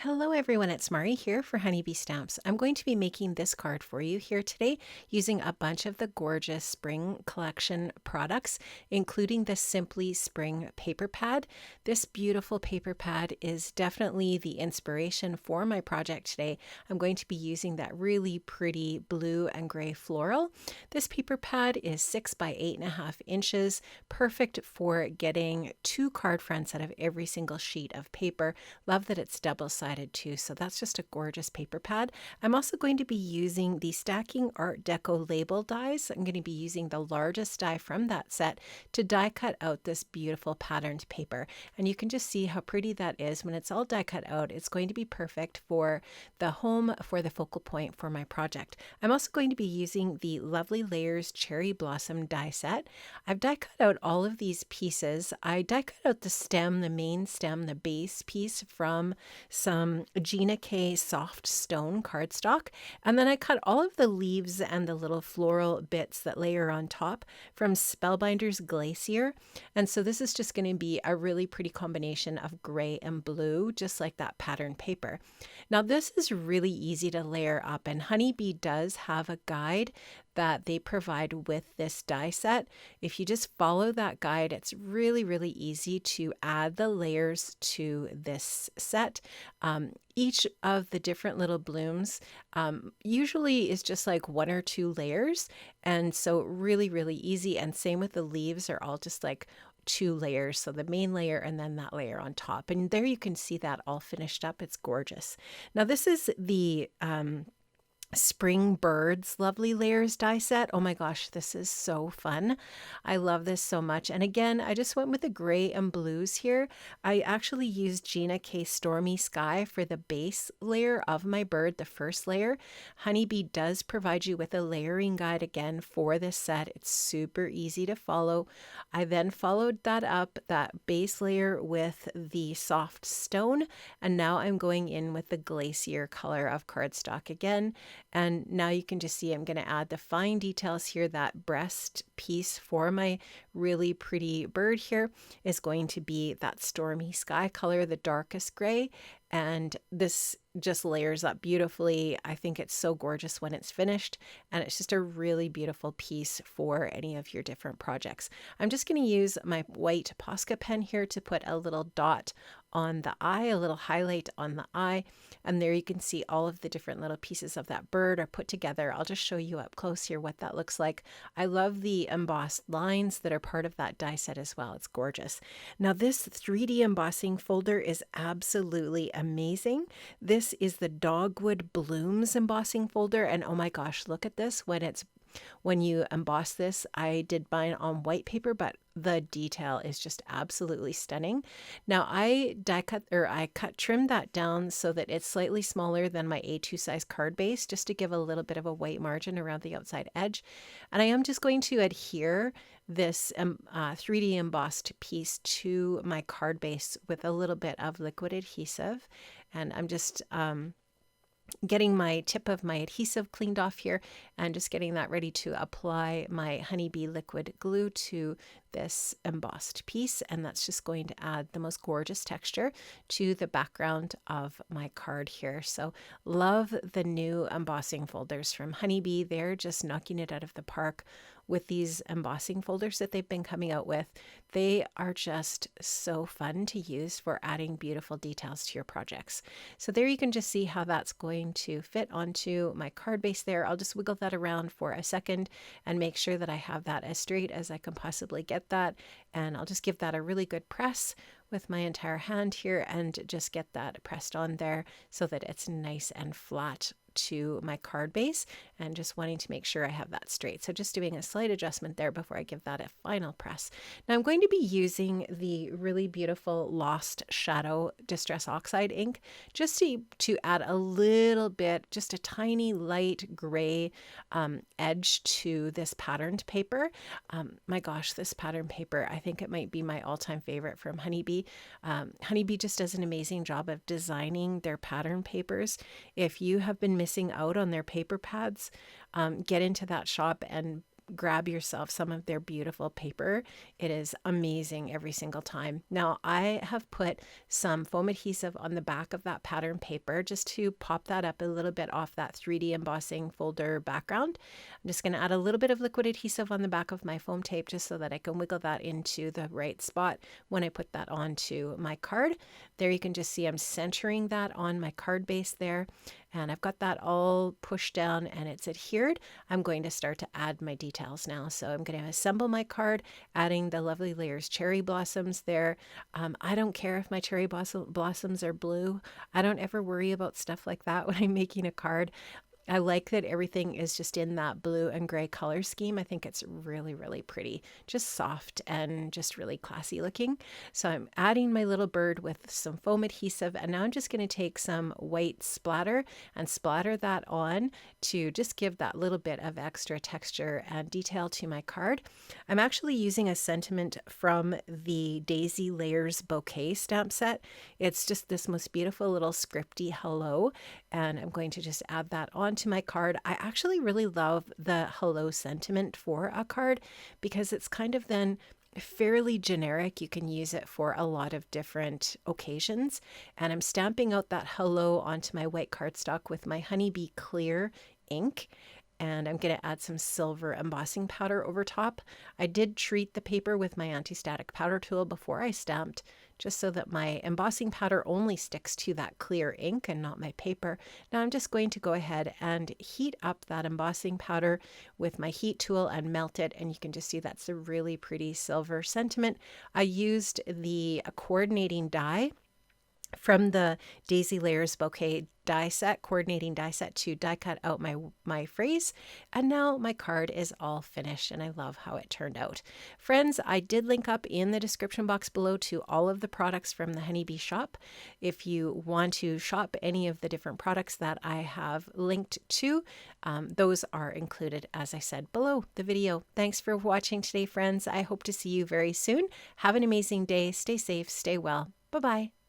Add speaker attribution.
Speaker 1: Hello everyone, it's Mari here for Honeybee Stamps. I'm going to be making this card for you here today using a bunch of the gorgeous spring collection products, including the Simply Spring paper pad. This beautiful paper pad is definitely the inspiration for my project today. I'm going to be using that really pretty blue and gray floral. This paper pad is 6 by 8.5 inches, perfect for getting 2 card fronts out of every single sheet of paper. Love that it's double-sided too, so that's just a gorgeous paper pad. I'm also going to be using the Stacking Art Deco label dies. I'm going to be using the largest die from that set to die cut out this beautiful patterned paper, and you can just see how pretty that is. When it's all die cut out, it's going to be perfect for the home, for the focal point for my project. I'm also going to be using the Lovely Layers Cherry Blossom die set. I've die cut out all of these pieces. I die cut out the stem, the main stem, the base piece from some Gina K soft stone cardstock, and then I cut all of the leaves and the little floral bits that layer on top from Spellbinder's Glacier. And so this is just going to be a really pretty combination of gray and blue, just like that pattern paper. Now this is really easy to layer up, and Honeybee does have a guide that they provide with this die set. If you just follow that guide, it's really easy to add the layers to this set. Each of the different little blooms usually is just like 1 or 2 layers, and so really easy. And same with the leaves, are all just like 2 layers, so the main layer and then that layer on top, and there you can see that all finished up. It's gorgeous. Now this is the Spring Birds Lovely Layers die set. Oh my gosh, this is so fun. I love this so much. And again, I just went with the gray and blues here. I actually used Gina K Stormy Sky for the base layer of my bird, the first layer. Honeybee does provide you with a layering guide again for this set. It's super easy to follow. I then followed that up, that base layer, with the soft stone, and now I'm going in with the Glacier color of cardstock again. And now you can just see I'm going to add the fine details here. That breast piece for my really pretty bird here is going to be that Stormy Sky color, the darkest gray. And this just layers up beautifully. I think it's so gorgeous when it's finished, and it's just a really beautiful piece for any of your different projects. I'm just going to use my white Posca pen here to put a little dot on the eye, a little highlight on the eye, and there you can see all of the different little pieces of that bird are put together. I'll just show you up close here what that looks like. I love the embossed lines that are part of that die set as well. It's gorgeous. Now this 3D embossing folder is absolutely amazing. This is the Dogwood Blooms embossing folder, and oh my gosh, look at this. When you emboss this, I did mine on white paper, but the detail is just absolutely stunning. Now I trimmed that down so that it's slightly smaller than my A2 size card base, just to give a little bit of a white margin around the outside edge. And I am just going to adhere this 3D embossed piece to my card base with a little bit of liquid adhesive. And I'm just getting my tip of my adhesive cleaned off here and just getting that ready to apply my Honeybee liquid glue to this embossed piece, and that's just going to add the most gorgeous texture to the background of my card here. So love the new embossing folders from Honeybee. They're just knocking it out of the park with these embossing folders that they've been coming out with. They are just so fun to use for adding beautiful details to your projects. So there you can just see how that's going to fit onto my card base there. I'll just wiggle that around for a second and make sure that I have that as straight as I can possibly get that. And I'll just give that a really good press with my entire hand here and just get that pressed on there so that it's nice and flat to my card base, and just wanting to make sure I have that straight. So just doing a slight adjustment there before I give that a final press. Now I'm going to be using the really beautiful Lost Shadow Distress Oxide ink just to add a little bit, just a tiny light gray edge to this patterned paper. My gosh, this pattern paper, I think it might be my all-time favorite from Honeybee. Honeybee just does an amazing job of designing their pattern papers. If you have been missing out on their paper pads, get into that shop and grab yourself some of their beautiful paper. It is amazing every single time. Now I have put some foam adhesive on the back of that pattern paper just to pop that up a little bit off that 3D embossing folder background. I'm just going to add a little bit of liquid adhesive on the back of my foam tape just so that I can wiggle that into the right spot when I put that onto my card. There you can just see I'm centering that on my card base there, and I've got that all pushed down and it's adhered. I'm going to start to add my details now. So I'm going to assemble my card, adding the Lovely Layers cherry blossoms there. I don't care if my cherry blossoms are blue. I don't ever worry about stuff like that when I'm making a card. I like that everything is just in that blue and gray color scheme. I think it's really, really pretty, just soft and just really classy looking. So I'm adding my little bird with some foam adhesive, and now I'm just going to take some white splatter and splatter that on to just give that little bit of extra texture and detail to my card. I'm actually using a sentiment from the Daisy Layers bouquet stamp set. It's just this most beautiful little scripty hello, and I'm going to just add that onto my card. I actually really love the hello sentiment for a card because it's kind of then fairly generic. You can use it for a lot of different occasions. And I'm stamping out that hello onto my white cardstock with my Honeybee Clear ink. And I'm going to add some silver embossing powder over top. I did treat the paper with my anti-static powder tool before I stamped, just so that my embossing powder only sticks to that clear ink and not my paper. Now I'm just going to go ahead and heat up that embossing powder with my heat tool and melt it, and you can just see that's a really pretty silver sentiment. I used the coordinating die from the Daisy Layers bouquet die set, coordinating die set, to die cut out my phrase, and now my card is all finished, and I love how it turned out. Friends, I did link up in the description box below to all of the products from the Honeybee shop. If you want to shop any of the different products that I have linked to, those are included, as I said, below the video. Thanks for watching today, friends. I hope to see you very soon. Have an amazing day. Stay safe, stay well. Bye-bye.